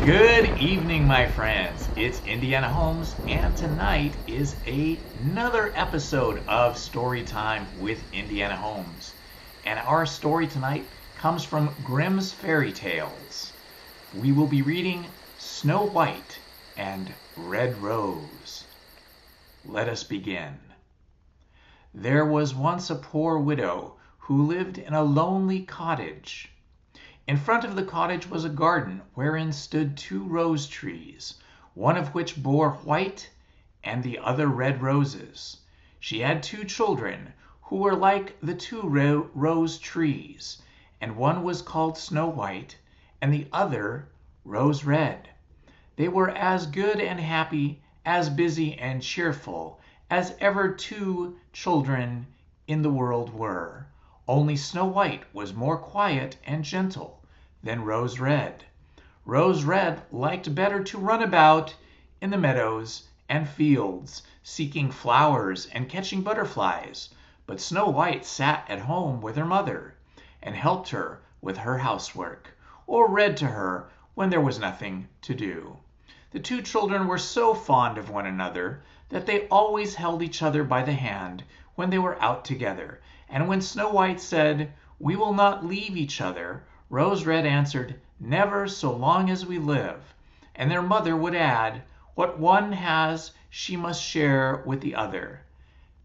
Good evening, my friends. It's Indiana Holmes, and tonight is another episode of Story Time with Indiana Holmes. And our story tonight comes from Grimm's Fairy Tales. We will be reading Snow White and Red Rose. Let us begin. There was once a poor widow who lived in a lonely cottage. In front of the cottage was a garden wherein stood 2 rose trees, one of which bore white and the other red roses. She had 2 children who were like the 2 rose trees, and one was called Snow White and the other Rose Red. They were as good and happy, as busy and cheerful as ever 2 children in the world were. Only Snow White was more quiet and gentle than Rose Red. Rose Red liked better to run about in the meadows and fields, seeking flowers and catching butterflies, but Snow White sat at home with her mother and helped her with her housework, or read to her when there was nothing to do. The 2 children were so fond of one another that they always held each other by the hand when they were out together, and when Snow White said, "We will not leave each other," Rose Red answered, "Never so long as we live." And their mother would add, "What one has she must share with the other."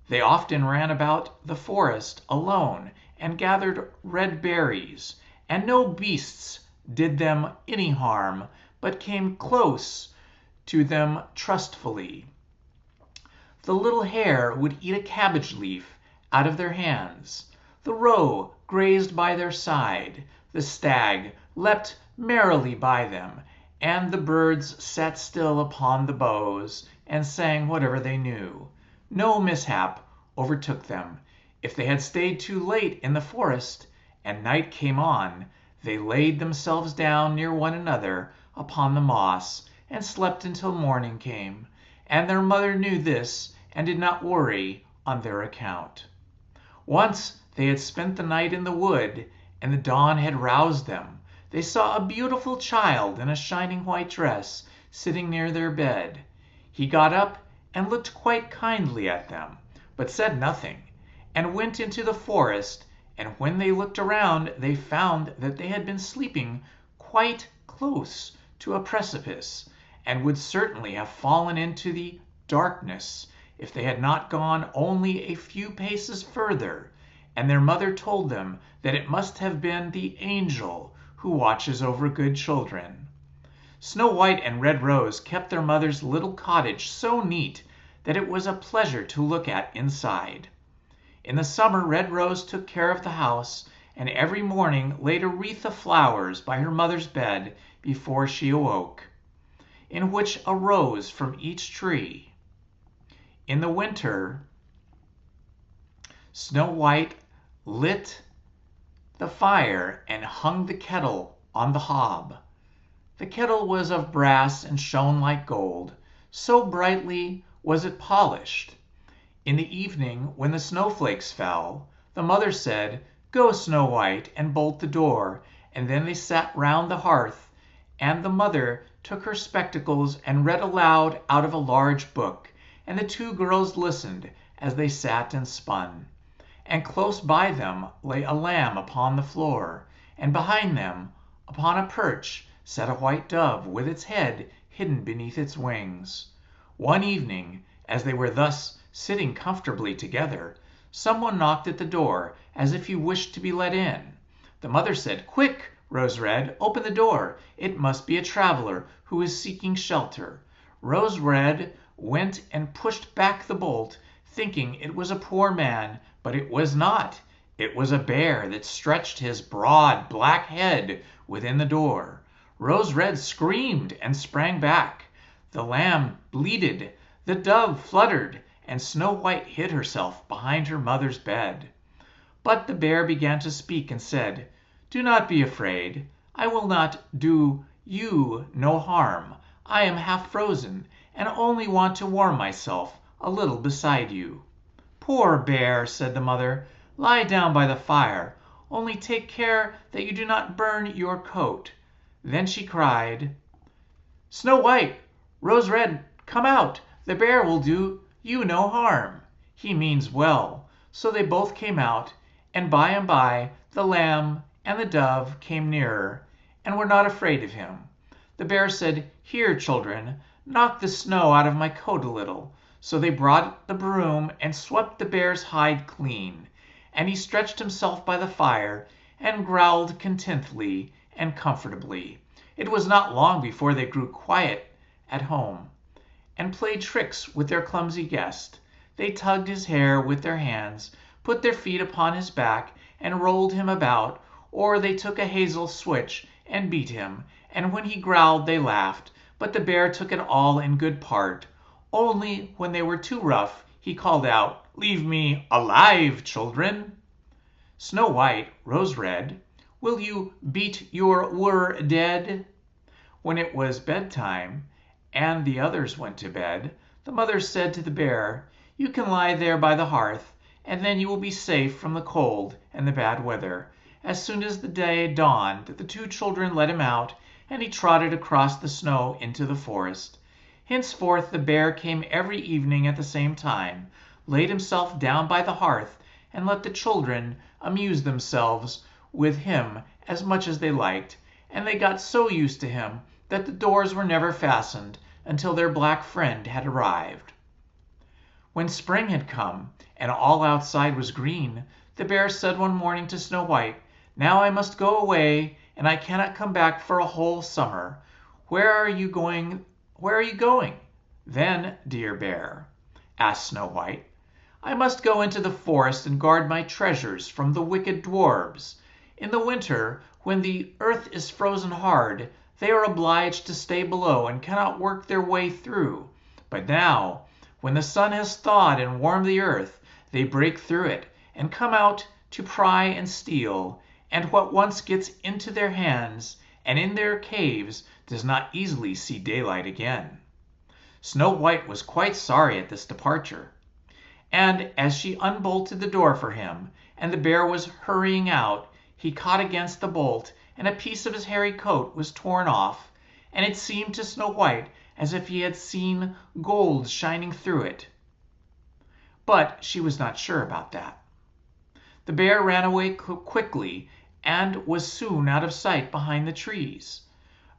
They often ran about the forest alone and gathered red berries, and no beasts did them any harm, but came close to them trustfully. The little hare would eat a cabbage leaf out of their hands. The roe grazed by their side. The stag leapt merrily by them, and the birds sat still upon the boughs and sang whatever they knew. No mishap overtook them. If they had stayed too late in the forest and night came on, they laid themselves down near one another upon the moss and slept until morning came, and their mother knew this and did not worry on their account. Once they had spent the night in the wood, and the dawn had roused them. They saw a beautiful child in a shining white dress sitting near their bed. He got up and looked quite kindly at them, but said nothing, and went into the forest, and when they looked around they found that they had been sleeping quite close to a precipice, and would certainly have fallen into the darkness if they had not gone only a few paces further, and their mother told them that it must have been the angel who watches over good children. Snow White and Red Rose kept their mother's little cottage so neat that it was a pleasure to look at inside. In the summer, Red Rose took care of the house, and every morning laid a wreath of flowers by her mother's bed before she awoke, in which a rose from each tree. In the winter, Snow White lit the fire and hung the kettle on the hob. The kettle was of brass and shone like gold, so brightly was it polished. In the evening, when the snowflakes fell, the mother said, "Go, Snow White, and bolt the door," and then they sat round the hearth, and the mother took her spectacles and read aloud out of a large book, and the 2 girls listened as they sat and spun. And close by them lay a lamb upon the floor, and behind them, upon a perch, sat a white dove with its head hidden beneath its wings. One evening, as they were thus sitting comfortably together, someone knocked at the door as if he wished to be let in. The mother said, "Quick, Rose Red, open the door. It must be a traveler who is seeking shelter." Rose Red went and pushed back the bolt, thinking it was a poor man, but it was not. It was a bear that stretched his broad black head within the door. Rose Red screamed and sprang back. The lamb bleated, the dove fluttered, and Snow White hid herself behind her mother's bed. But the bear began to speak and said, "Do not be afraid. I will not do you no harm. I am half frozen, and only want to warm myself a little beside you." "Poor bear," said the mother, "lie down by the fire. Only take care that you do not burn your coat." Then she cried, Snow White, Rose Red, come out. The bear will do you no harm. He means well. So they both came out, and by the lamb and the dove came nearer, and were not afraid of him. The bear said, "Here, children, knock the snow out of my coat a little." So they brought the broom and swept the bear's hide clean, and he stretched himself by the fire and growled contentedly and comfortably. It was not long before they grew quiet at home, and played tricks with their clumsy guest. They tugged his hair with their hands, put their feet upon his back, and rolled him about, or they took a hazel switch and beat him, and when he growled they laughed, but the bear took it all in good part. Only when they were too rough, he called out, "Leave me alive, children." Snow White, Rose Red, will you beat your were dead? When it was bedtime, and the others went to bed, the mother said to the bear, "You can lie there by the hearth, and then you will be safe from the cold and the bad weather." As soon as the day dawned, the two children let him out, and he trotted across the snow into the forest. Henceforth the bear came every evening at the same time, laid himself down by the hearth, and let the children amuse themselves with him as much as they liked, and they got so used to him that the doors were never fastened until their black friend had arrived. When spring had come, and all outside was green, the bear said one morning to Snow White, "Now I must go away, and I cannot come back for a whole summer. Where are you going? Then, dear bear?" asked Snow White. "I must go into the forest and guard my treasures from the wicked dwarfs. In the winter, when the earth is frozen hard, they are obliged to stay below and cannot work their way through. But now, when the sun has thawed and warmed the earth, they break through it and come out to pry and steal, and what once gets into their hands and in their caves does not easily see daylight again." Snow White was quite sorry at this departure, and as she unbolted the door for him, and the bear was hurrying out, he caught against the bolt, and a piece of his hairy coat was torn off, and it seemed to Snow White as if he had seen gold shining through it. But she was not sure about that. The bear ran away quickly, and was soon out of sight behind the trees.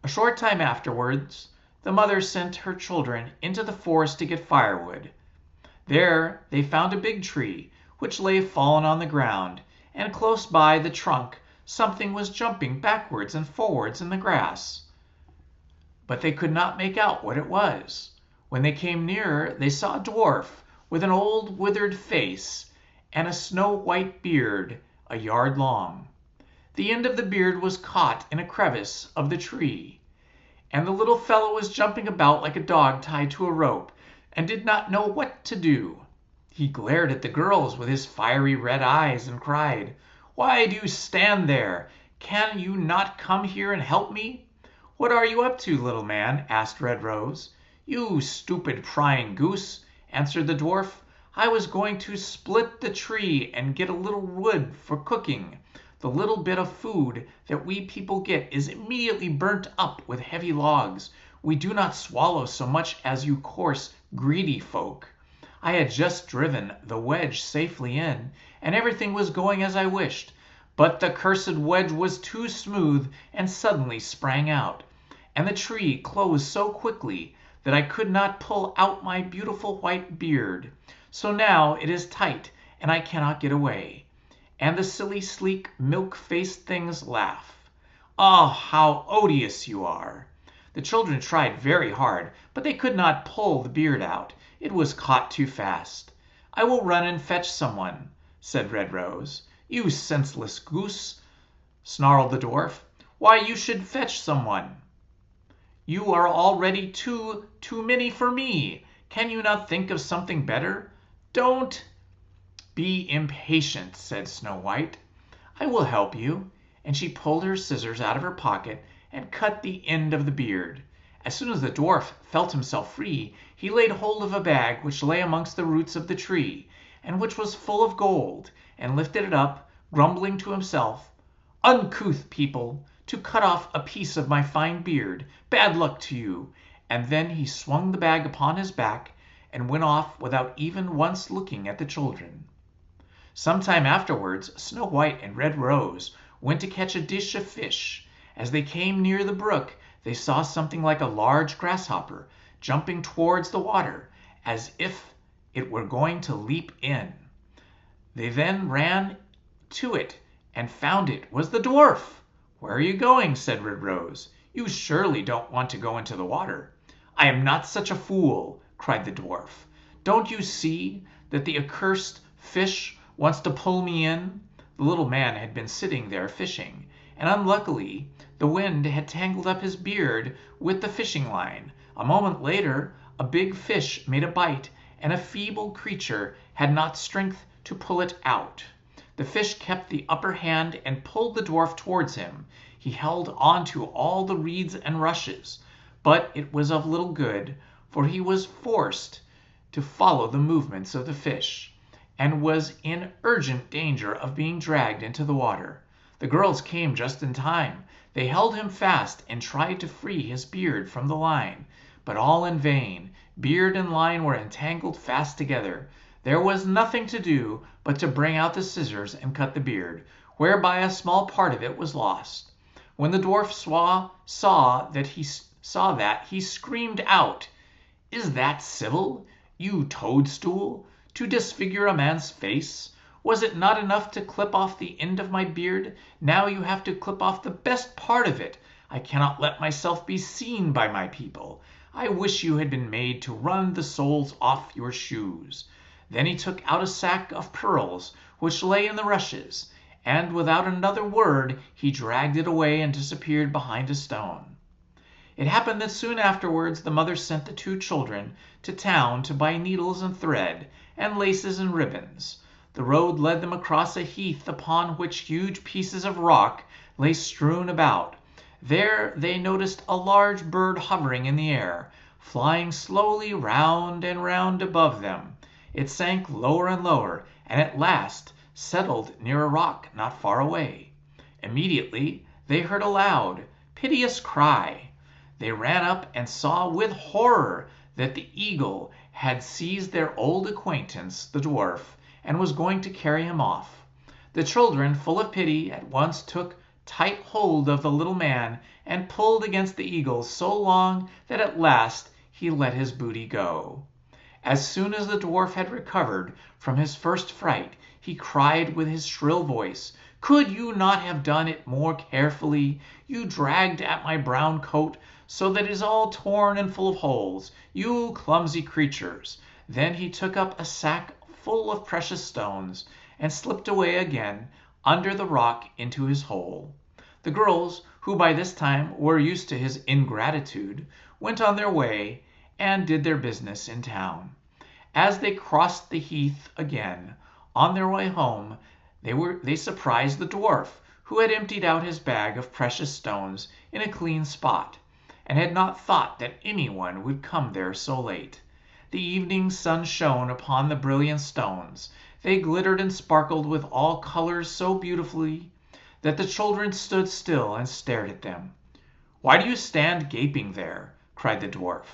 A short time afterwards, the mother sent her children into the forest to get firewood. There they found a big tree, which lay fallen on the ground, and close by the trunk something was jumping backwards and forwards in the grass. But they could not make out what it was. When they came nearer, they saw a dwarf with an old withered face and a snow-white beard a yard long. The end of the beard was caught in a crevice of the tree, and the little fellow was jumping about like a dog tied to a rope, and did not know what to do. He glared at the girls with his fiery red eyes and cried, "Why do you stand there? Can you not come here and help me?" "What are you up to, little man?" asked Red Rose. "You stupid prying goose," answered the dwarf. "I was going to split the tree and get a little wood for cooking. The little bit of food that we people get is immediately burnt up with heavy logs. We do not swallow so much as you coarse, greedy folk. I had just driven the wedge safely in, and everything was going as I wished, but the cursed wedge was too smooth and suddenly sprang out, and the tree closed so quickly that I could not pull out my beautiful white beard. So now it is tight, and I cannot get away." And the silly, sleek, milk-faced things laugh. "Ah, how odious you are!" The children tried very hard, but they could not pull the beard out. It was caught too fast. "I will run and fetch someone," said Red Rose. "You senseless goose," snarled the dwarf. "Why you should fetch someone? You are already too many for me. Can you not think of something better?" "Don't be impatient," said Snow White. "I will help you." And she pulled her scissors out of her pocket and cut the end of the beard. As soon as the dwarf felt himself free, he laid hold of a bag which lay amongst the roots of the tree, and which was full of gold, and lifted it up, grumbling to himself, "Uncouth people, to cut off a piece of my fine beard. Bad luck to you." And then he swung the bag upon his back and went off without even once looking at the children. Some time afterwards, Snow White and Red Rose went to catch a dish of fish. As they came near the brook, they saw something like a large grasshopper jumping towards the water, as if it were going to leap in. They then ran to it and found it was the dwarf. "Where are you going?" said Red Rose. "You surely don't want to go into the water." "I am not such a fool," cried the dwarf. "Don't you see that the accursed fish wants to pull me in?" The little man had been sitting there fishing, and unluckily the wind had tangled up his beard with the fishing line. A moment later a big fish made a bite, and a feeble creature had not strength to pull it out. The fish kept the upper hand and pulled the dwarf towards him. He held on to all the reeds and rushes, but it was of little good, for he was forced to follow the movements of the fish, and was in urgent danger of being dragged into the water. The girls came just in time. They held him fast and tried to free his beard from the line, but all in vain. Beard and line were entangled fast together. There was nothing to do but to bring out the scissors and cut the beard, whereby a small part of it was lost. When the dwarf saw that, he screamed out, "Is that civil, you toadstool, to disfigure a man's face? Was it not enough to clip off the end of my beard? Now you have to clip off the best part of it. I cannot let myself be seen by my people. I wish you had been made to run the soles off your shoes." Then he took out a sack of pearls which lay in the rushes, and without another word he dragged it away and disappeared behind a stone. It happened that soon afterwards the mother sent the two children to town to buy needles and thread, and laces and ribbons. The road led them across a heath upon which huge pieces of rock lay strewn about. There they noticed a large bird hovering in the air, flying slowly round and round above them. It sank lower and lower, and at last settled near a rock not far away. Immediately they heard a loud, piteous cry. They ran up and saw with horror that the eagle had seized their old acquaintance, the dwarf, and was going to carry him off. The children, full of pity, at once took tight hold of the little man and pulled against the eagle so long that at last he let his booty go. As soon as the dwarf had recovered from his first fright, he cried with his shrill voice, "Could you not have done it more carefully? You dragged at my brown coat so that it is all torn and full of holes. You clumsy creatures!" Then he took up a sack full of precious stones and slipped away again under the rock into his hole. The girls, who by this time were used to his ingratitude, went on their way and did their business in town. As they crossed the heath again, on their way home, they surprised the dwarf, who had emptied out his bag of precious stones in a clean spot, and had not thought that anyone would come there so late. The evening sun shone upon the brilliant stones. They glittered and sparkled with all colors so beautifully that the children stood still and stared at them. "Why do you stand gaping there?" cried the dwarf,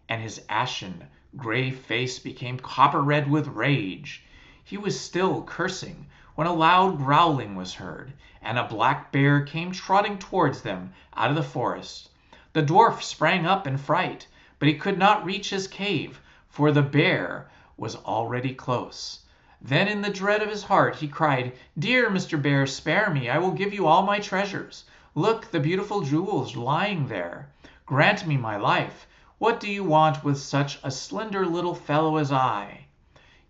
and his ashen gray face became copper red with rage. He was still cursing when a loud growling was heard, and a black bear came trotting towards them out of the forest. The dwarf sprang up in fright, but he could not reach his cave, for the bear was already close. Then in the dread of his heart he cried, "Dear Mr. Bear, spare me. I will give you all my treasures. Look, the beautiful jewels lying there. Grant me my life. What do you want with such a slender little fellow as I?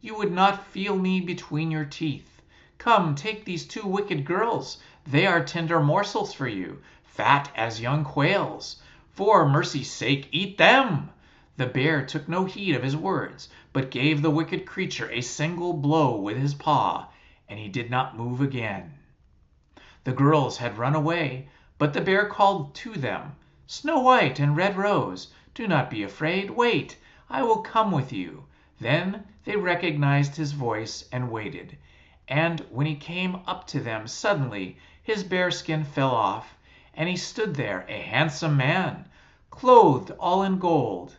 You would not feel me between your teeth. Come, take these two wicked girls. They are tender morsels for you, fat as young quails. For mercy's sake, eat them." The bear took no heed of his words, but gave the wicked creature a single blow with his paw, and he did not move again. The girls had run away, but the bear called to them, "Snow White and Red Rose, do not be afraid. Wait, I will come with you." Then they recognized his voice and waited, and when he came up to them suddenly his bearskin fell off, and he stood there, a handsome man, clothed all in gold.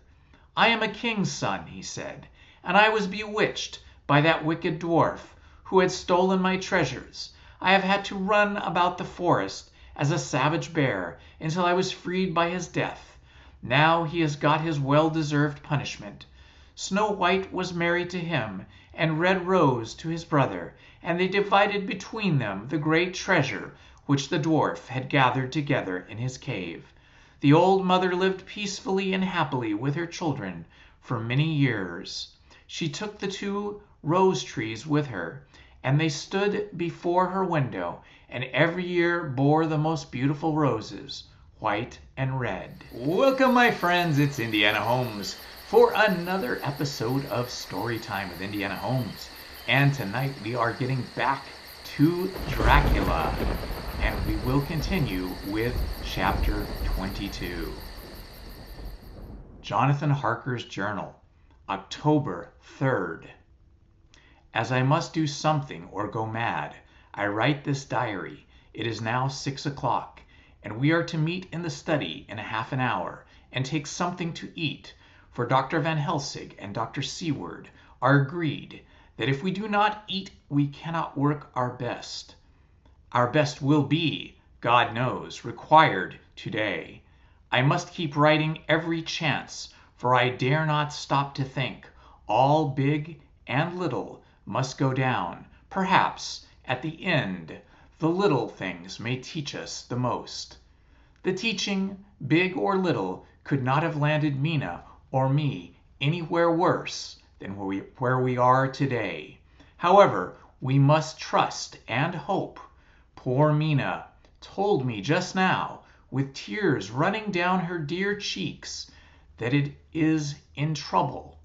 "I am a king's son," he said, "and I was bewitched by that wicked dwarf who had stolen my treasures. I have had to run about the forest as a savage bear until I was freed by his death. Now he has got his well-deserved punishment. Snow White was married to him, and Red Rose to his brother, and they divided between them the great treasure which the dwarf had gathered together in his cave. The old mother lived peacefully and happily with her children for many years. She took the 2 rose trees with her, and they stood before her window, and every year bore the most beautiful roses, white and red." Welcome, my friends. It's Indiana Holmes for another episode of Storytime with Indiana Holmes. And tonight we are getting back to Dracula, and we will continue with chapter 22. Jonathan Harker's Journal, October 3rd. As I must do something or go mad, I write this diary. It is now 6 o'clock, and we are to meet in the study in half an hour and take something to eat, for Dr. Van Helsing and Dr. Seward are agreed that if we do not eat, we cannot work our best. Our best will be, God knows, required today. I must keep writing every chance, for I dare not stop to think. All big and little must go down. Perhaps, at the end, the little things may teach us the most. The teaching, big or little, could not have landed Mina or me anywhere worse than where we are today. However, we must trust and hope. Poor Mina told me just now, with tears running down her dear cheeks, that it is in trouble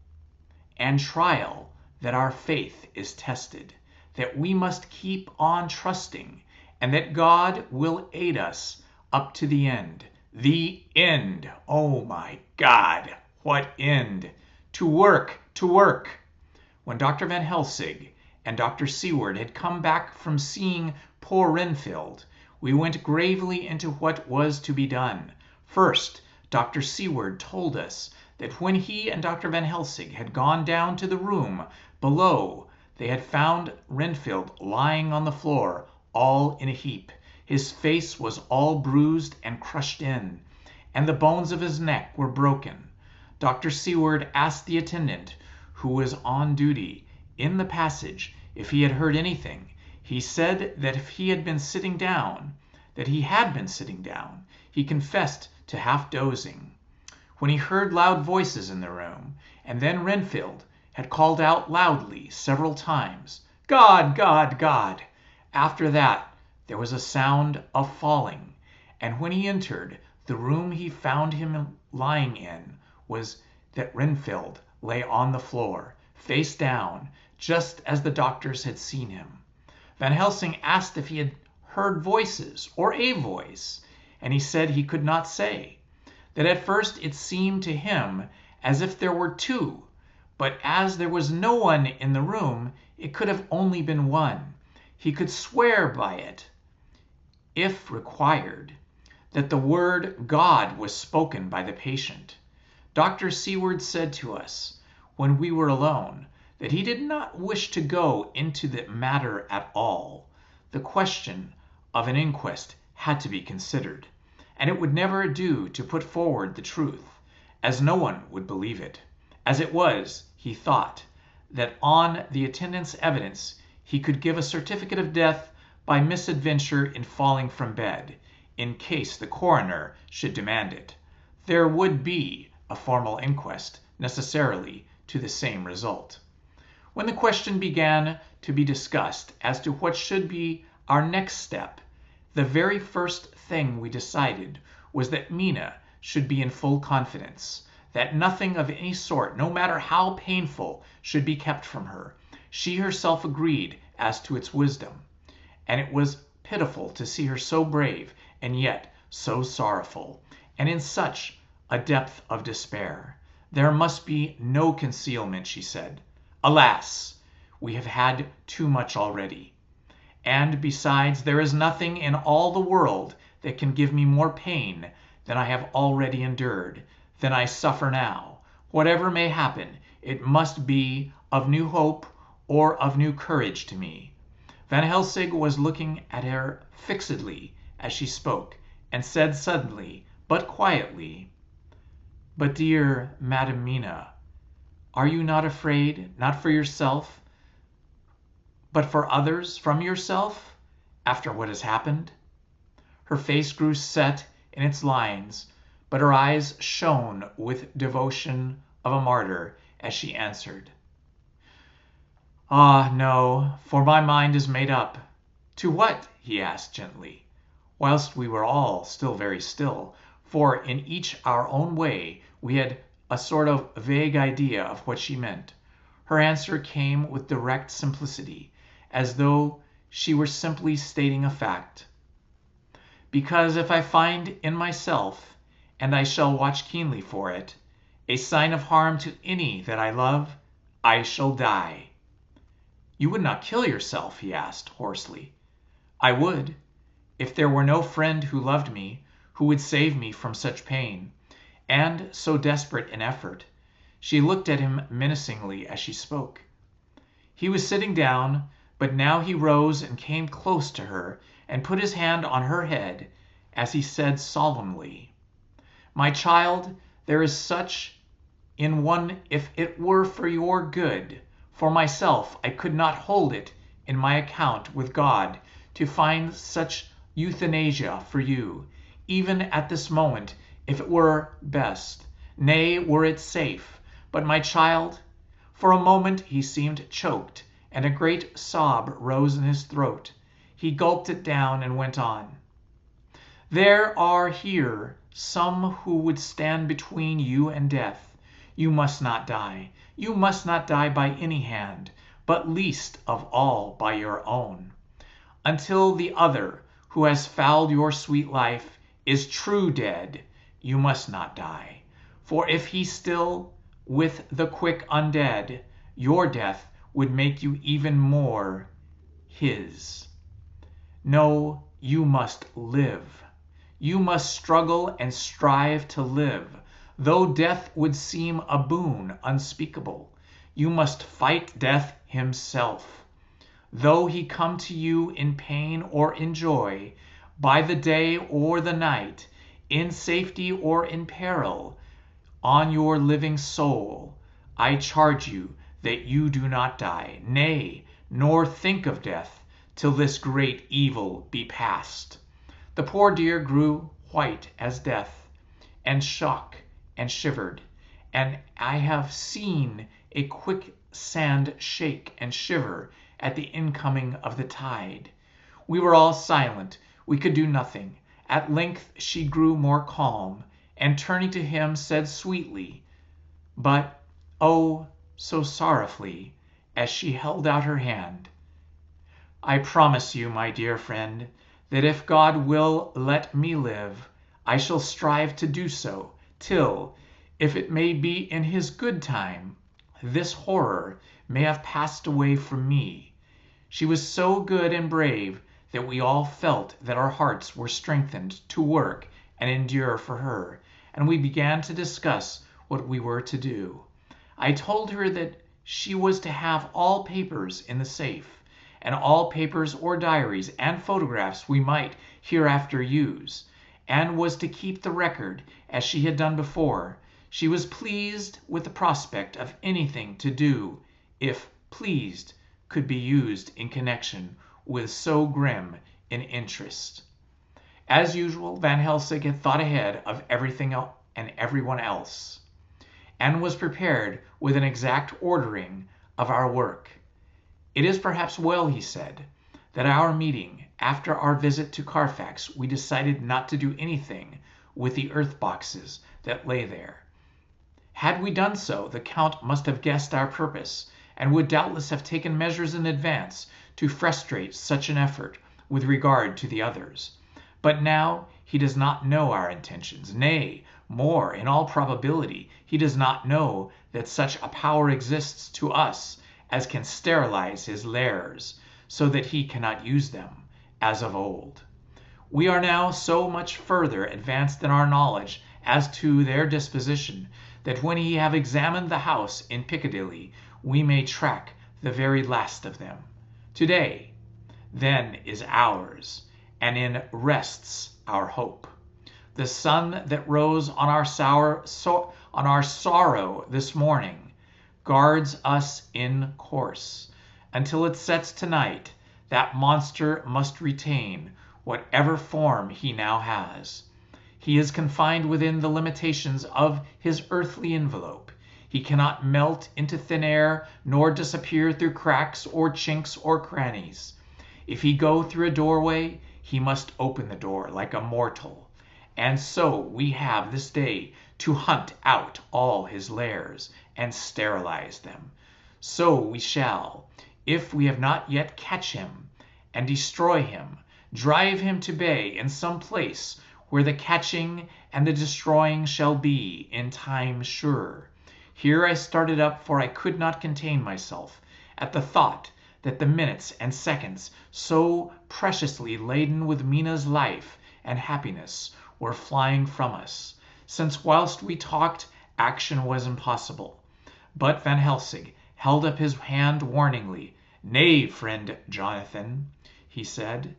and trial that our faith is tested, that we must keep on trusting, and that God will aid us up to the end. The end! Oh my God, what end? To work, to work! When Dr. Van Helsing and Dr. Seward had come back from seeing poor Renfield, we went gravely into what was to be done. First, Dr. Seward told us that when he and Dr. Van Helsing had gone down to the room below, they had found Renfield lying on the floor, all in a heap. His face was all bruised and crushed in, and the bones of his neck were broken. Dr. Seward asked the attendant, who was on duty in the passage, if he had heard anything. He said that if he had been sitting down, he confessed to half dozing, when he heard loud voices in the room, and then Renfield had called out loudly several times, "God, God, God!" After that there was a sound of falling, and when he entered the room he found him lying in was that Renfield lay on the floor, face down, just as the doctors had seen him. Van Helsing asked if he had heard voices or a voice, and he said he could not say, that at first it seemed to him as if there were 2, but as there was no one in the room, it could have only been one. He could swear by it, if required, that the word God was spoken by the patient. Dr. Seward said to us, when we were alone, that he did not wish to go into the matter at all. The question of an inquest had to be considered, and it would never do to put forward the truth, as no one would believe it. As it was, he thought that on the attendant's evidence he could give a certificate of death by misadventure in falling from bed, in case the coroner should demand it. There would be a formal inquest, necessarily to the same result. When the question began to be discussed as to what should be our next step, the very first thing we decided was that Mina should be in full confidence, that nothing of any sort, no matter how painful, should be kept from her. She herself agreed as to its wisdom, and it was pitiful to see her so brave and yet so sorrowful, and in such a depth of despair. There must be no concealment, she said. Alas, we have had too much already. And besides, there is nothing in all the world that can give me more pain than I have already endured, than I suffer now. Whatever may happen, it must be of new hope or of new courage to me." Van Helsing was looking at her fixedly as she spoke, and said suddenly, but quietly, "But dear Madam Mina, are you not afraid, not for yourself, but for others, from yourself, after what has happened?" Her face grew set in its lines, but her eyes shone with devotion of a martyr as she answered, "Ah, no, for my mind is made up." "To what?" he asked gently, whilst we were all still very still, for in each our own way we had a sort of vague idea of what she meant. Her answer came with direct simplicity, as though she were simply stating a fact. "Because if I find in myself, and I shall watch keenly for it, a sign of harm to any that I love, I shall die." "You would not kill yourself?" he asked hoarsely. "I would, if there were no friend who loved me, who would save me from such pain, and so desperate an effort." She looked at him menacingly as she spoke. He was sitting down, but now he rose and came close to her and put his hand on her head as he said solemnly, "My child, there is such in one if it were for your good. For myself, I could not hold it in my account with God to find such euthanasia for you, even at this moment, if it were best, nay, were it safe. But my child—" For a moment he seemed choked, and a great sob rose in his throat. He gulped it down and went on, "There are here some who would stand between you and death. You must not die. You must not die by any hand, but least of all by your own. Until the other, who has fouled your sweet life, is true dead, you must not die. For if he still with the quick undead, your death would make you even more his. No, you must live. You must struggle and strive to live, though death would seem a boon unspeakable. You must fight death himself, though he come to you in pain or in joy, by the day or the night, in safety or in peril, on your living soul. I charge you that you do not die, nay, nor think of death, till this great evil be past." The poor dear grew white as death, and shook and shivered, and I have seen a quicksand shake and shiver at the incoming of the tide. We were all silent. We could do nothing. At length she grew more calm, and turning to him said sweetly, but oh, so sorrowfully, as she held out her hand, "I promise you, my dear friend, that if God will let me live, I shall strive to do so, till, if it may be in his good time, this horror may have passed away from me." She was so good and brave that we all felt that our hearts were strengthened to work and endure for her, and we began to discuss what we were to do. I told her that she was to have all papers in the safe, and all papers or diaries and photographs we might hereafter use, and was to keep the record as she had done before. She was pleased with the prospect of anything to do, if pleased could be used in connection with so grim an interest. As usual, Van Helsing had thought ahead of everything and everyone else, and was prepared with an exact ordering of our work. "It is perhaps well," he said, "that at our meeting after our visit to Carfax we decided not to do anything with the earth boxes that lay there. Had we done so, the Count must have guessed our purpose, and would doubtless have taken measures in advance to frustrate such an effort with regard to the others. But now he does not know our intentions. Nay, more, in all probability, he does not know that such a power exists to us as can sterilize his lairs, so that he cannot use them, as of old. We are now so much further advanced in our knowledge as to their disposition, that when we have examined the house in Piccadilly, we may track the very last of them. Today, then, is ours, and in rests our hope. The sun that rose on our sorrow this morning guards us in course. Until it sets tonight, that monster must retain whatever form he now has. He is confined within the limitations of his earthly envelope. He cannot melt into thin air, nor disappear through cracks or chinks or crannies. If he go through a doorway, he must open the door like a mortal. And so we have this day to hunt out all his lairs and sterilize them. So we shall, if we have not yet catch him, and destroy him, drive him to bay in some place where the catching and the destroying shall be in time sure. Here I started up, for I could not contain myself at the thought that the minutes and seconds, so preciously laden with Mina's life and happiness, were flying from us, since whilst we talked, action was impossible. But Van Helsing held up his hand warningly. "Nay, friend Jonathan," he said,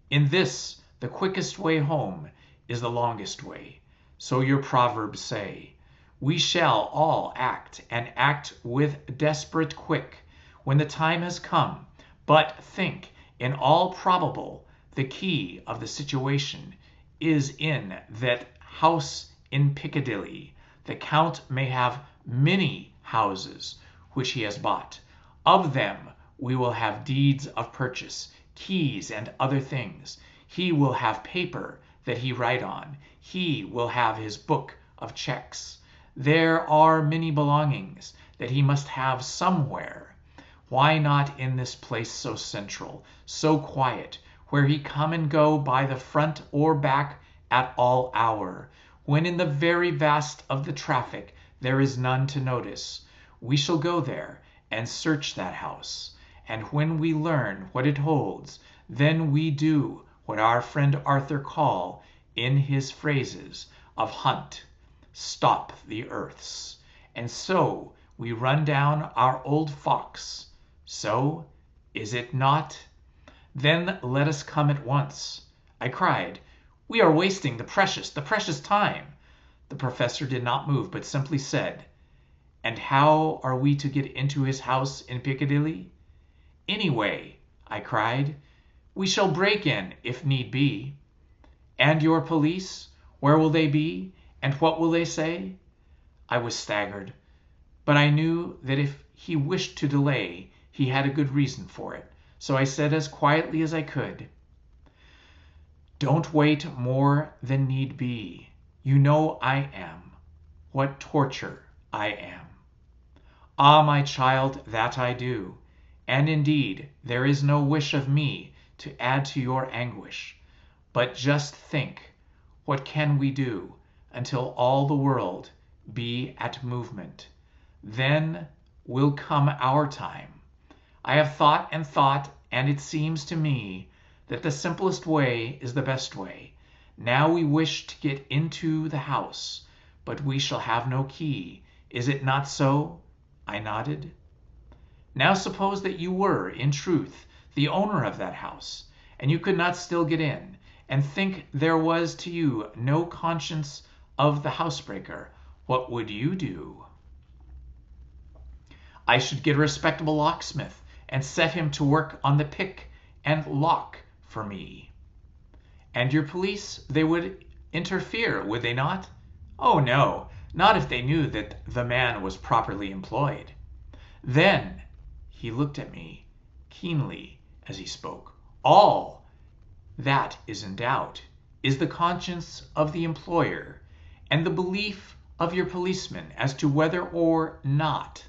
"in this the quickest way home is the longest way. So your proverbs say. We shall all act, and act with desperate quick, when the time has come. But think, in all probable, the key of the situation is in that house in Piccadilly. The Count may have many houses which he has bought. Of them we will have deeds of purchase, keys, and other things. He will have paper that he write on. He will have his book of checks. There are many belongings that he must have somewhere. Why not in this place so central, so quiet, where he come and go by the front or back at all hour, when in the very vast of the traffic there is none to notice? We shall go there and search that house, and when we learn what it holds, then we do what our friend Arthur call, in his phrases of hunt, stop the earths. And so we run down our old fox. So, is it not? Then let us come at once." I cried. "We are wasting the precious time." The professor did not move, but simply said, "And how are we to get into his house in Piccadilly?" "Anyway," I cried. "We shall break in, if need be." "And your police? Where will they be? And what will they say?" I was staggered, but I knew that if he wished to delay, he had a good reason for it. So I said as quietly as I could, "Don't wait more than need be. You know I am. What torture I am." "Ah, my child, that I do. And indeed there is no wish of me to add to your anguish. But just think, what can we do until all the world be at movement? Then will come our time. I have thought, and it seems to me that the simplest way is the best way. Now we wish to get into the house, but we shall have no key. Is it not so?" I nodded. "Now suppose that you were, in truth, the owner of that house, and you could not still get in, and think there was to you no conscience of the housebreaker. What would you do?" "I should get a respectable locksmith, and set him to work on the pick and lock for me." "And your police, they would interfere, would they not?" "Oh no, not if they knew that the man was properly employed." "Then," he looked at me keenly as he spoke, "all that is in doubt is the conscience of the employer, and the belief of your policeman as to whether or not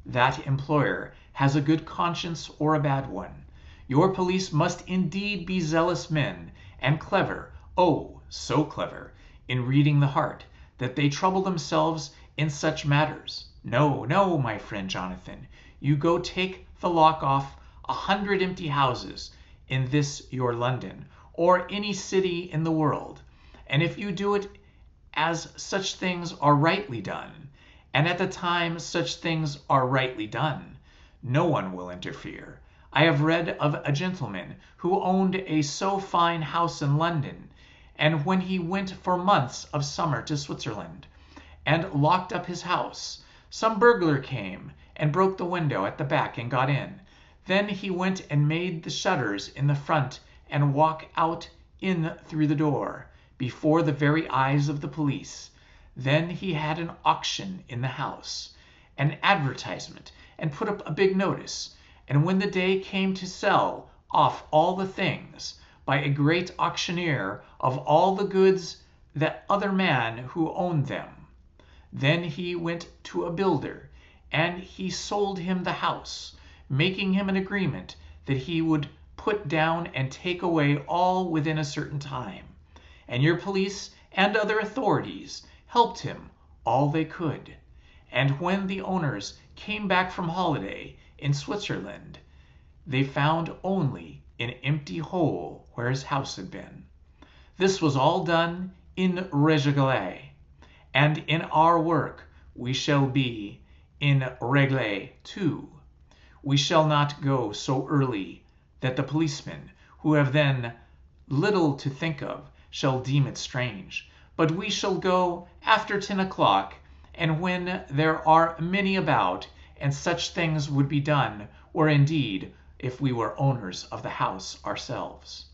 that employer has a good conscience or a bad one. Your police must indeed be zealous men, and clever, oh, so clever, in reading the heart, that they trouble themselves in such matters. No, no, my friend Jonathan, you go take the lock off 100 empty houses in this your London, or any city in the world. And if you do it as such things are rightly done, and at the time such things are rightly done, no one will interfere. I have read of a gentleman who owned a so fine house in London, and when he went for months of summer to Switzerland, and locked up his house, some burglar came and broke the window at the back and got in. Then he went and made the shutters in the front and walked out in through the door, before the very eyes of the police. Then he had an auction in the house, an advertisement, and put up a big notice. And when the day came to sell off all the things by a great auctioneer of all the goods that other man who owned them, then he went to a builder, and he sold him the house, making him an agreement that he would put down and take away all within a certain time. And your police and other authorities helped him all they could. And when the owners came back from holiday in Switzerland, they found only an empty hole where his house had been. This was all done in règle, and in our work we shall be in règle too. We shall not go so early that the policemen, who have then little to think of, shall deem it strange, but we shall go after 10 o'clock, and when there are many about, and such things would be done, or indeed if we were owners of the house ourselves.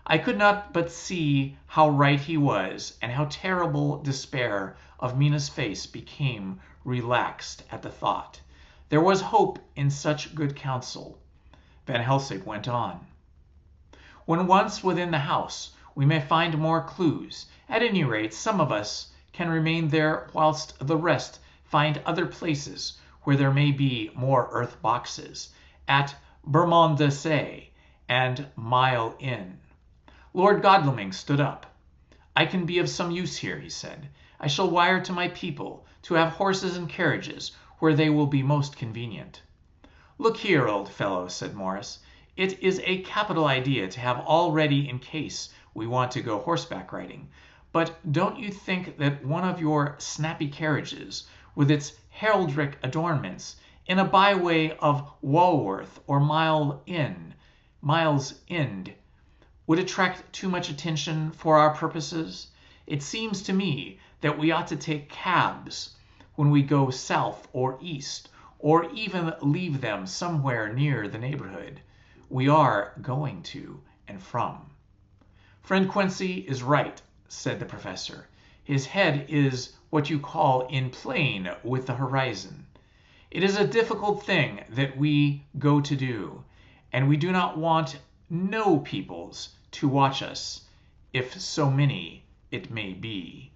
I could not but see how right he was, and how terrible despair of Mina's face became relaxed at the thought. There was hope in such good counsel. Van Helsing went on. When once within the house, we may find more clues. At any rate, some of us can remain there, whilst the rest find other places where there may be more earth boxes, at Bermondsey and Mile Inn. Lord Godalming stood up. I can be of some use here, he said. I shall wire to my people to have horses and carriages where they will be most convenient. Look here, old fellow, said Morris. It is a capital idea to have all ready in case we want to go horseback riding. But don't you think that one of your snappy carriages, with its heraldic adornments, in a byway of Walworth or Miles End, would attract too much attention for our purposes? It seems to me that we ought to take cabs when we go south or east, or even leave them somewhere near the neighborhood we are going to and from. Friend Quincy is right, said the professor. His head is what you call in plane with the horizon. It is a difficult thing that we go to do, and we do not want no peoples to watch us, if so many it may be.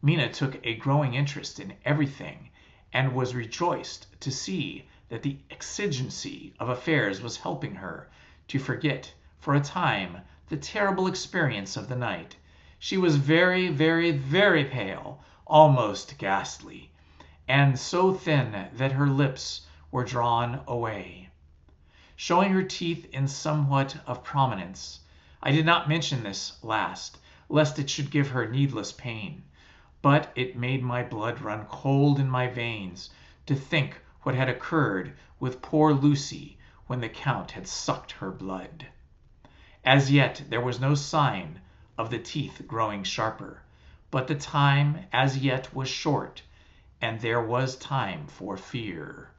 Mina took a growing interest in everything, and was rejoiced to see that the exigency of affairs was helping her to forget for a time the terrible experience of the night. She was very, very, very pale, almost ghastly, and so thin that her lips were drawn away, showing her teeth in somewhat of prominence. I did not mention this last, lest it should give her needless pain, but it made my blood run cold in my veins to think what had occurred with poor Lucy when the Count had sucked her blood. As yet there was no sign of the teeth growing sharper, but the time as yet was short, and there was time for fear.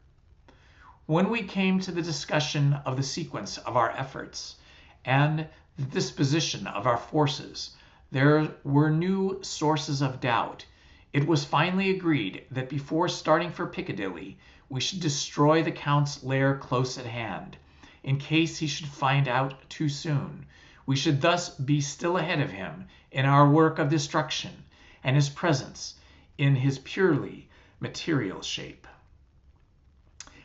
When we came to the discussion of the sequence of our efforts and the disposition of our forces, there were new sources of doubt. It was finally agreed that before starting for Piccadilly, we should destroy the Count's lair close at hand, in case he should find out too soon. We should thus be still ahead of him in our work of destruction, and his presence in his purely material shape,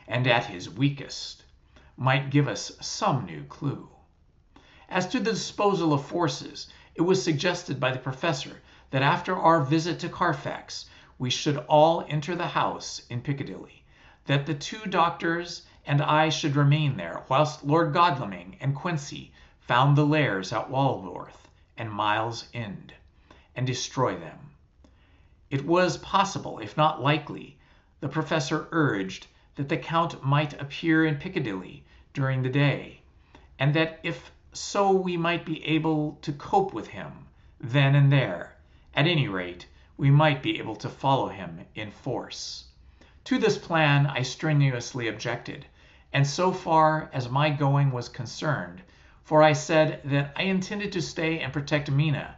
and at his weakest, might give us some new clue. As to the disposal of forces, it was suggested by the professor that after our visit to Carfax, we should all enter the house in Piccadilly, that the 2 doctors and I should remain there, whilst Lord Godalming and Quincy found the lairs at Walworth and Miles End, and destroy them. It was possible, if not likely, the professor urged, that the Count might appear in Piccadilly during the day, and that if so we might be able to cope with him then and there. At any rate, we might be able to follow him in force. To this plan I strenuously objected, and so far as my going was concerned, for I said that I intended to stay and protect Mina,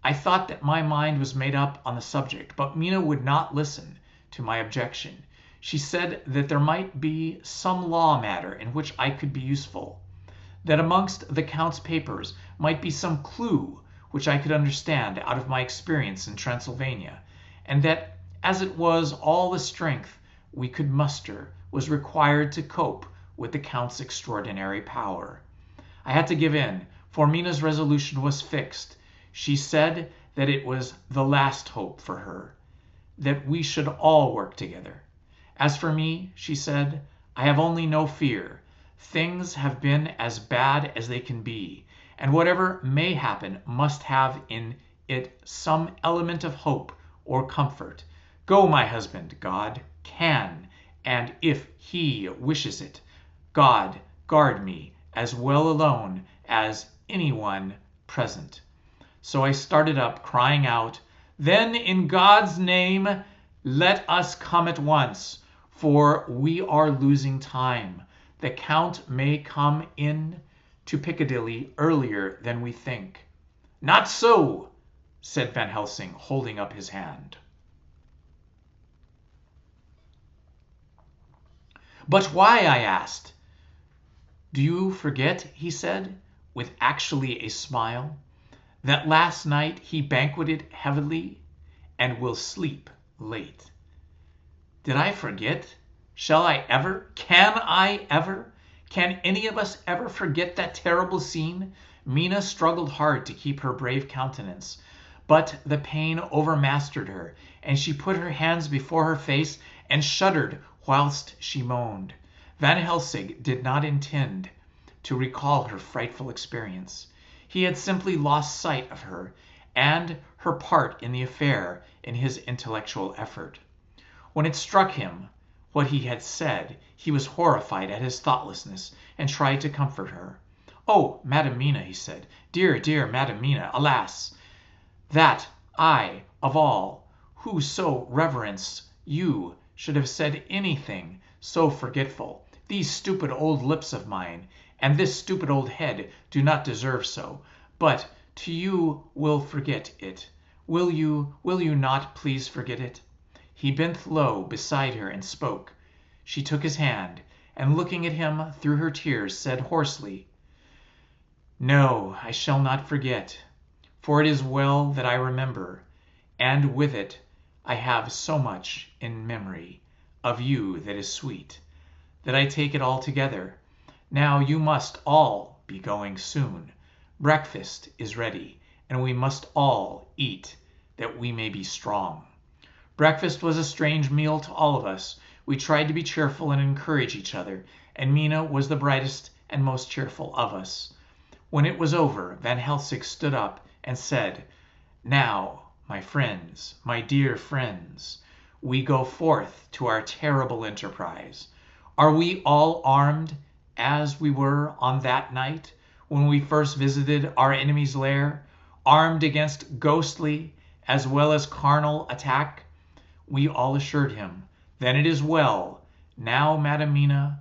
I thought that my mind was made up on the subject, but Mina would not listen to my objection. She said that there might be some law matter in which I could be useful, that amongst the Count's papers might be some clue which I could understand out of my experience in Transylvania, and that as it was, all the strength we could muster was required to cope with the Count's extraordinary power. I had to give in, for Mina's resolution was fixed. She said that it was the last hope for her, that we should all work together. As for me, she said, I have only no fear. Things have been as bad as they can be, and whatever may happen must have in it some element of hope or comfort. Go, my husband. God can, and if he wishes it, God guard me as well alone as anyone present. So I started up, crying out, Then in God's name, let us come at once, for we are losing time. The Count may come in to Piccadilly earlier than we think. Not so, said Van Helsing, holding up his hand. But why? I asked. Do you forget, he said, with actually a smile, that last night he banqueted heavily and will sleep late? Did I forget? Shall I ever? Can I ever? Can any of us ever forget that terrible scene? Mina struggled hard to keep her brave countenance, but the pain overmastered her, and she put her hands before her face and shuddered whilst she moaned. Van Helsing did not intend to recall her frightful experience. He had simply lost sight of her and her part in the affair in his intellectual effort. When it struck him what he had said, he was horrified at his thoughtlessness and tried to comfort her. Oh, Madam Mina, he said, dear, dear Madam Mina, alas, that I, of all, who so reverence you, should have said anything so forgetful. These stupid old lips of mine and this stupid old head do not deserve so, but to you will forget it. Will you not please forget it? He bent low beside her and spoke. She took his hand, and looking at him through her tears, said hoarsely, No, I shall not forget, for it is well that I remember, and with it I have so much in memory of you that is sweet, that I take it all together. Now you must all be going soon. Breakfast is ready, and we must all eat, that we may be strong. Breakfast was a strange meal to all of us. We tried to be cheerful and encourage each other, and Mina was the brightest and most cheerful of us. When it was over, Van Helsing stood up and said, Now, my friends, my dear friends, we go forth to our terrible enterprise. Are we all armed as we were on that night when we first visited our enemy's lair, armed against ghostly as well as carnal attack? We all assured him. Then it is well. Now, Madam Mina,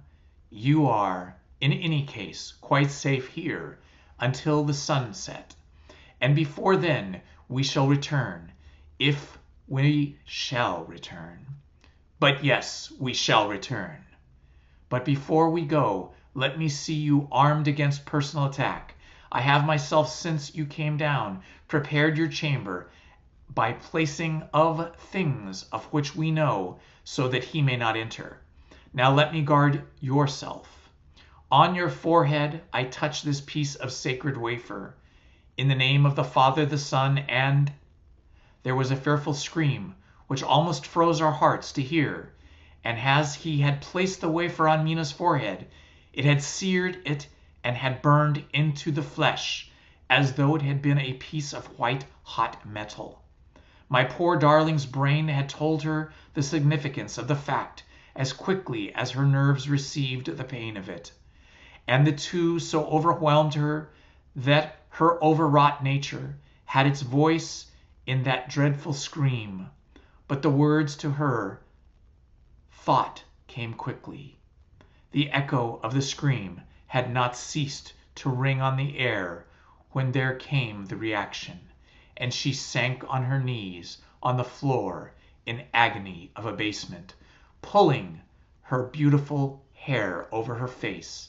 you are, in any case, quite safe here until the sunset. And before then we shall return, if we shall return. But yes, we shall return. But before we go, let me see you armed against personal attack. I have myself, since you came down, prepared your chamber by placing of things of which we know, so that he may not enter. Now let me guard yourself. On your forehead I touch this piece of sacred wafer. In the name of the Father, the Son, and... There was a fearful scream, which almost froze our hearts to hear, and as he had placed the wafer on Mina's forehead, it had seared it and had burned into the flesh as though it had been a piece of white hot metal. My poor darling's brain had told her the significance of the fact as quickly as her nerves received the pain of it, and the two so overwhelmed her that her overwrought nature had its voice in that dreadful scream. But the words to her thought came quickly. The echo of the scream had not ceased to ring on the air when there came the reaction, and she sank on her knees on the floor in agony of abasement, pulling her beautiful hair over her face,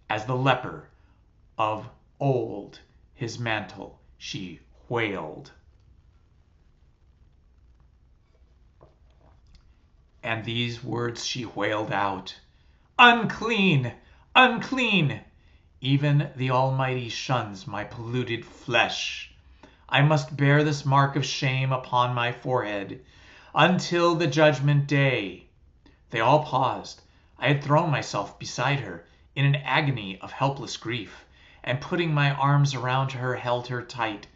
as the leper of old his mantle she wailed. And these words she wailed out, "Unclean! Unclean! Even the Almighty shuns my polluted flesh. I must bear this mark of shame upon my forehead until the judgment day." They all paused. I had thrown myself beside her in an agony of helpless grief, and putting my arms around her held her tight.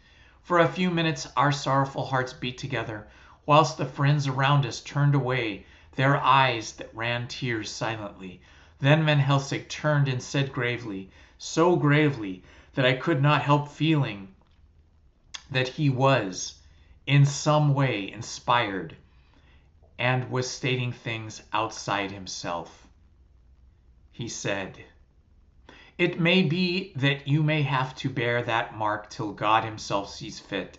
For a few minutes our sorrowful hearts beat together, whilst the friends around us turned away their eyes that ran tears silently. Then Van Helsing turned and said gravely, so gravely that I could not help feeling that he was in some way inspired and was stating things outside himself. He said, "It may be that you may have to bear that mark till God himself sees fit,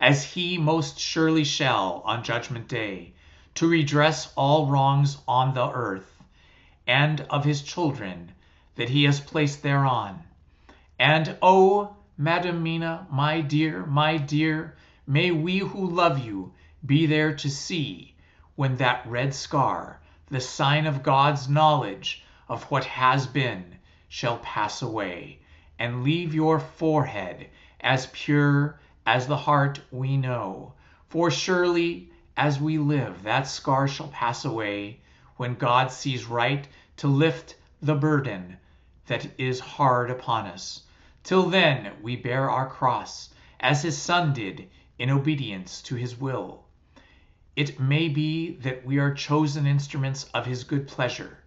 as he most surely shall on judgment day, to redress all wrongs on the earth, and of his children that he has placed thereon. And oh, Madam Mina, my dear, may we who love you be there to see when that red scar, the sign of God's knowledge of what has been, shall pass away, and leave your forehead as pure as the heart we know. For surely as we live, that scar shall pass away when God sees right to lift the burden that is hard upon us. Till then we bear our cross, as his Son did, in obedience to his will. It may be that we are chosen instruments of his good pleasure,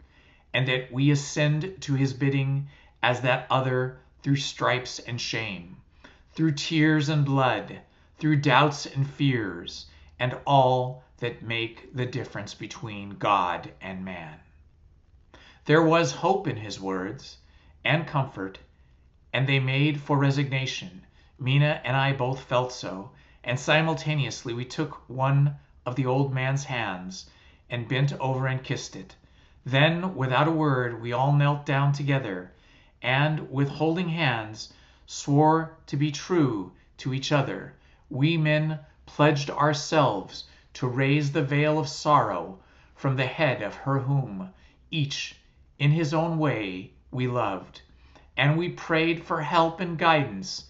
and that we ascend to his bidding as that other through stripes and shame, through tears and blood, through doubts and fears, and all that make the difference between God and man." There was hope in his words, and comfort, and they made for resignation. Mina and I both felt so, and simultaneously we took one of the old man's hands and bent over and kissed it. Then, without a word, we all knelt down together, and, with holding hands, swore to be true to each other. We men pledged ourselves to raise the veil of sorrow from the head of her whom, each in his own way, we loved, and we prayed for help and guidance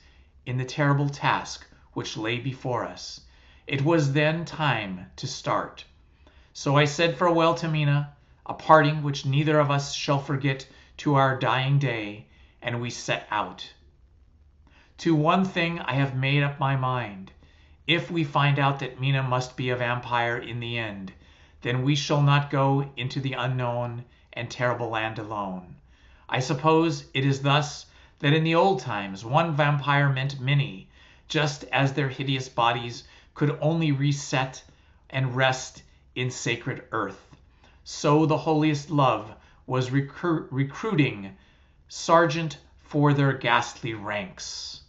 in the terrible task which lay before us. It was then time to start. So I said farewell to Mina, a parting which neither of us shall forget to our dying day, and we set out. To one thing I have made up my mind. If we find out that Mina must be a vampire in the end, then we shall not go into the unknown and terrible land alone. I suppose it is thus that in the old times one vampire meant many, just as their hideous bodies could only reset and rest in sacred earth. So the holiest love was recruiting sergeant for their ghastly ranks.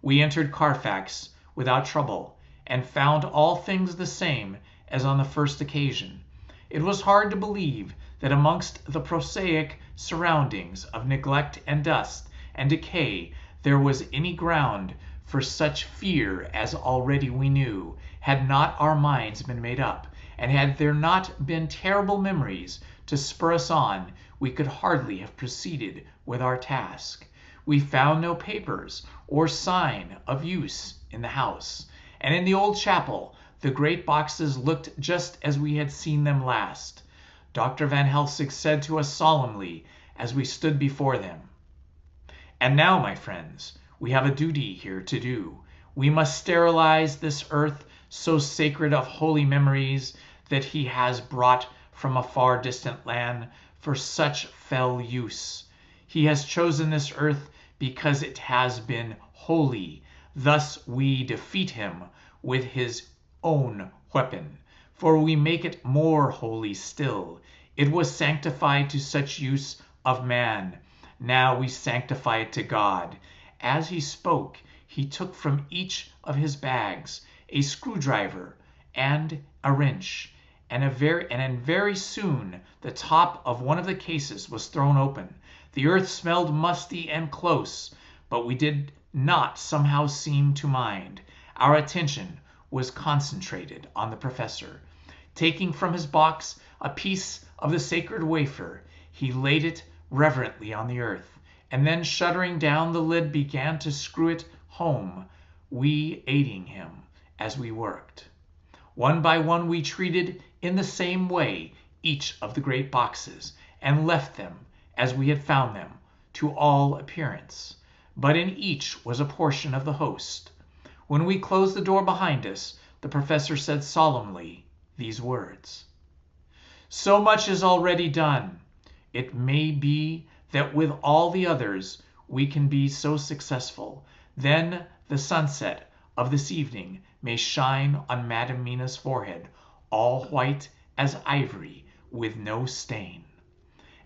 We entered Carfax without trouble, and found all things the same as on the first occasion. It was hard to believe that amongst the prosaic surroundings of neglect and dust and decay there was any ground for such fear as already we knew, had not our minds been made up, and had there not been terrible memories to spur us on, we could hardly have proceeded with our task. We found no papers or sign of use in the house, and in the old chapel the great boxes looked just as we had seen them last. Dr. Van Helsing said to us solemnly as we stood before them, And now, my friends, we have a duty here to do. We must sterilize this earth so sacred of holy memories that he has brought from a far distant land for such fell use. He has chosen this earth because it has been holy. Thus we defeat him with his own weapon, for we make it more holy still. It was sanctified to such use of man. Now we sanctify it to God. As he spoke, he took from each of his bags a screwdriver and a wrench, and very soon the top of one of the cases was thrown open. The earth smelled musty and close, but we did not somehow seem to mind. Our attention was concentrated on the professor. Taking from his box a piece of the sacred wafer, he laid it reverently on the earth, and then shuttering down the lid began to screw it home, we aiding him as we worked. One by one we treated in the same way each of the great boxes, and left them as we had found them to all appearance. But in each was a portion of the host. When we closed the door behind us, the professor said solemnly these words: "So much is already done. It may be that with all the others we can be so successful. Then the sunset of this evening may shine on Madam Mina's forehead, all white as ivory, with no stain."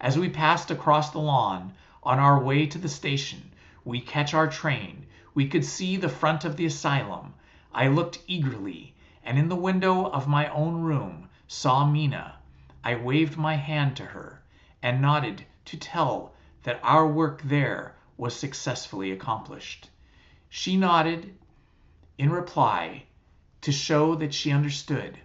As we passed across the lawn on our way to the station, we catch our train. We could see the front of the asylum. I looked eagerly, and in the window of my own room saw Mina. I waved my hand to her and nodded to tell that our work there was successfully accomplished. She nodded in reply to show that she understood.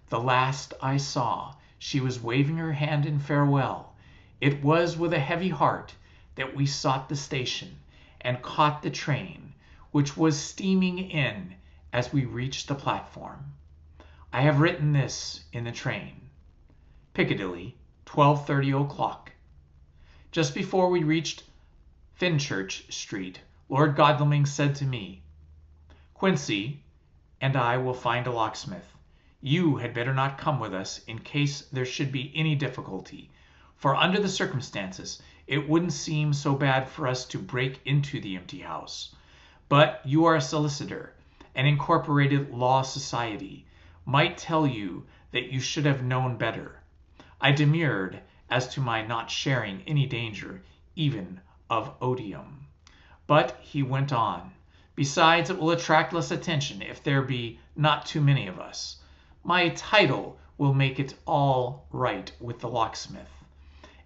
The last I saw, she was waving her hand in farewell. It was with a heavy heart that we sought the station and caught the train, which was steaming in as we reached the platform. I have written this in the train. Piccadilly, 12:30 o'clock. Just before we reached Fenchurch Street, Lord Godalming said to me, "Quincy and I will find a locksmith. You had better not come with us in case there should be any difficulty, for under the circumstances it wouldn't seem so bad for us to break into the empty house. But you are a solicitor. An incorporated law society might tell you that you should have known better." I demurred as to my not sharing any danger, even of odium. But he went on, "Besides, it will attract less attention if there be not too many of us. My title will make it all right with the locksmith,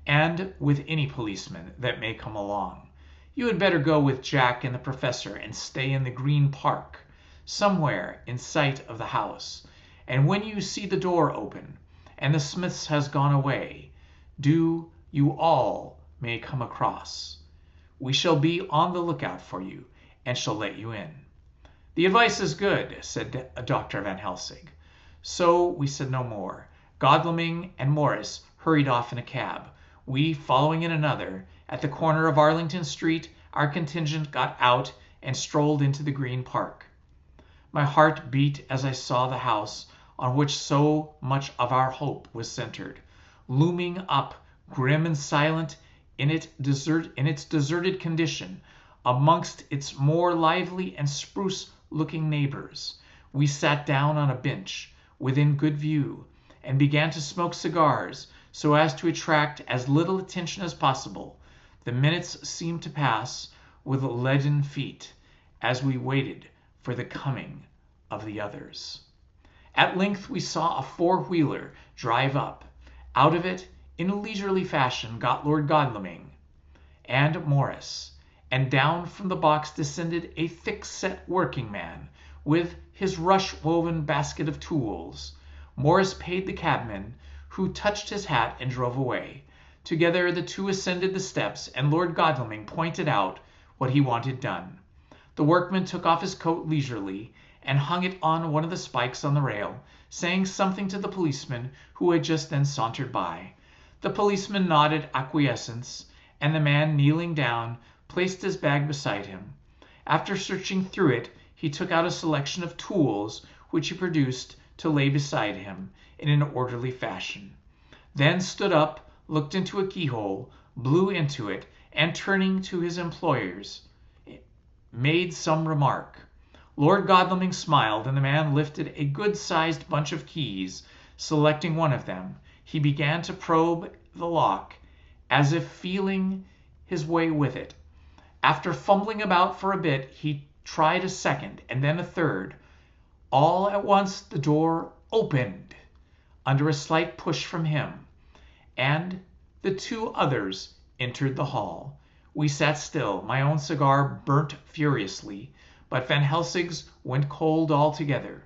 and with any policeman that may come along. You had better go with Jack and the professor and stay in the Green Park, somewhere in sight of the house. And when you see the door open, and the smith has gone away, do you all may come across. We shall be on the lookout for you, and shall let you in." "The advice is good," said Dr. Van Helsing. So we said no more. Godalming and Morris hurried off in a cab, we following in another. At the corner of Arlington Street, our contingent got out and strolled into the Green Park. My heart beat as I saw the house on which so much of our hope was centered, looming up grim and silent in its deserted condition, amongst its more lively and spruce-looking neighbors. We sat down on a bench within good view, and began to smoke cigars so as to attract as little attention as possible. The minutes seemed to pass with leaden feet as we waited for the coming of the others. At length we saw a four-wheeler drive up. Out of it, in a leisurely fashion, got Lord Godalming and Morris, and down from the box descended a thick-set working man with his rush-woven basket of tools. Morris paid the cabman, who touched his hat and drove away. Together the two ascended the steps, and Lord Godalming pointed out what he wanted done. The workman took off his coat leisurely and hung it on one of the spikes on the rail, saying something to the policeman who had just then sauntered by. The policeman nodded acquiescence, and the man, kneeling down, placed his bag beside him. After searching through it, he took out a selection of tools which he produced to lay beside him in an orderly fashion. Then stood up, looked into a keyhole, blew into it, and turning to his employers, made some remark. Lord Godalming smiled, and the man lifted a good-sized bunch of keys. Selecting one of them, he began to probe the lock, as if feeling his way with it. After fumbling about for a bit, he tried a second, and then a third. All at once the door opened under a slight push from him, and the two others entered the hall. We sat still. My own cigar burnt furiously, but Van Helsing's went cold altogether.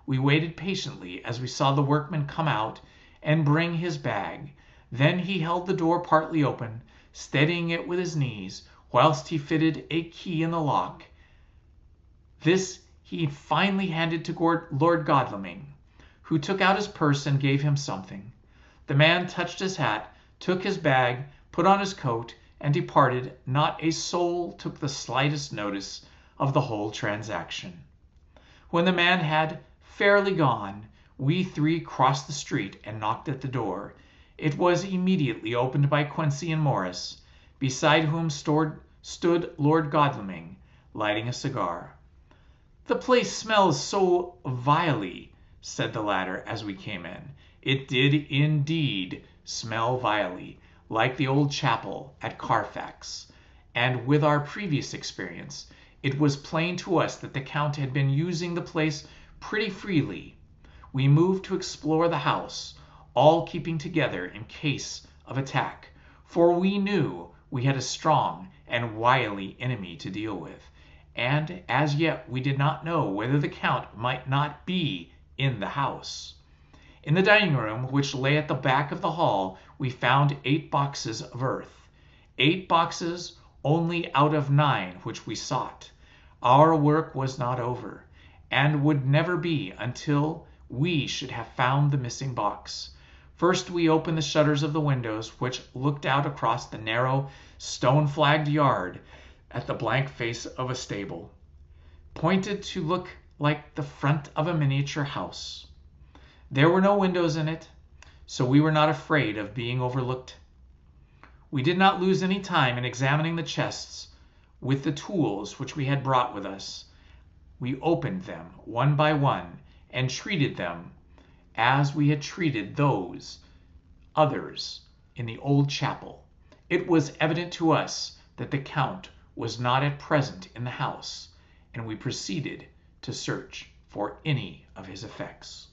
We waited patiently as we saw the workman come out and bring his bag. Then he held the door partly open, steadying it with his knees, whilst he fitted a key in the lock. This he finally handed to Lord Godalming, who took out his purse and gave him something. The man touched his hat, took his bag, put on his coat, and departed. Not a soul took the slightest notice of the whole transaction. When the man had fairly gone, we three crossed the street and knocked at the door. It was immediately opened by Quincy and Morris, beside whom stood Lord Godalming, lighting a cigar. "The place smells so vilely," said the latter as we came in. It did indeed smell vilely, like the old chapel at Carfax, and with our previous experience, it was plain to us that the Count had been using the place pretty freely. We moved to explore the house, all keeping together in case of attack, for we knew we had a strong and wily enemy to deal with, and as yet we did not know whether the Count might not be in the house. In the dining room, which lay at the back of the hall, we found 8 boxes of earth. 8 boxes only out of 9 which we sought. Our work was not over, and would never be until we should have found the missing box. First we opened the shutters of the windows, which looked out across the narrow, stone-flagged yard at the blank face of a stable, pointed to look like the front of a miniature house. There were no windows in it, so we were not afraid of being overlooked. We did not lose any time in examining the chests with the tools which we had brought with us. We opened them one by one and treated them as we had treated those others in the old chapel. It was evident to us that the Count was not at present in the house, and we proceeded to search for any of his effects.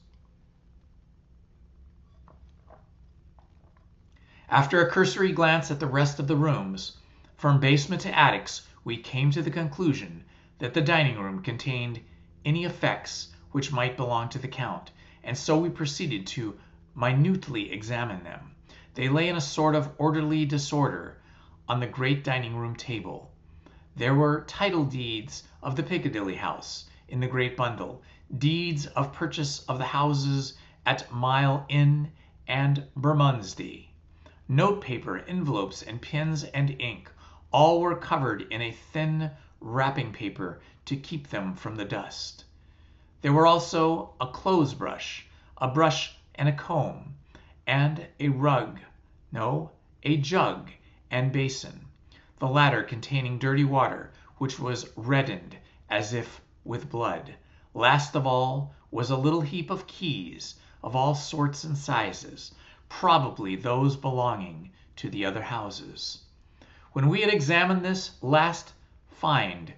After a cursory glance at the rest of the rooms, from basement to attics, we came to the conclusion that the dining room contained any effects which might belong to the Count, and so we proceeded to minutely examine them. They lay in a sort of orderly disorder on the great dining room table. There were title deeds of the Piccadilly house in the great bundle, deeds of purchase of the houses at Mile Inn and Bermondsey. Notepaper, envelopes, and pens and ink, all were covered in a thin wrapping paper to keep them from the dust. There were also a clothes brush, a brush and a comb, and a jug and basin, the latter containing dirty water, which was reddened as if with blood. Last of all was a little heap of keys of all sorts and sizes, probably those belonging to the other houses. When we had examined this last find,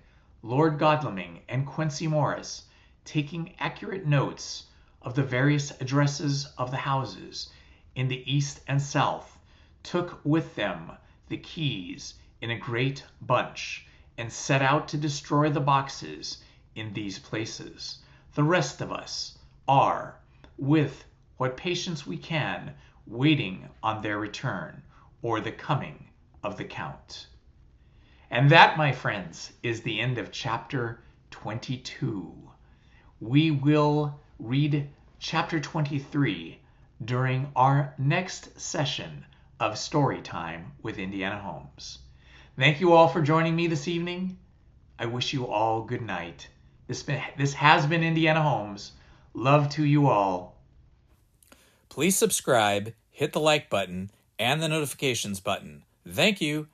Lord Godalming and Quincy Morris, taking accurate notes of the various addresses of the houses in the east and south, took with them the keys in a great bunch and set out to destroy the boxes in these places. The rest of us are, with what patience we can, waiting on their return or the coming of the Count. And that, my friends, is the end of chapter 22. We will read chapter 23 during our next session of Storytime with Indiana Holmes. Thank you all for joining me this evening. I wish you all good night. This has been Indiana Holmes. Love to you all. Please subscribe, hit the like button, and the notifications button. Thank you,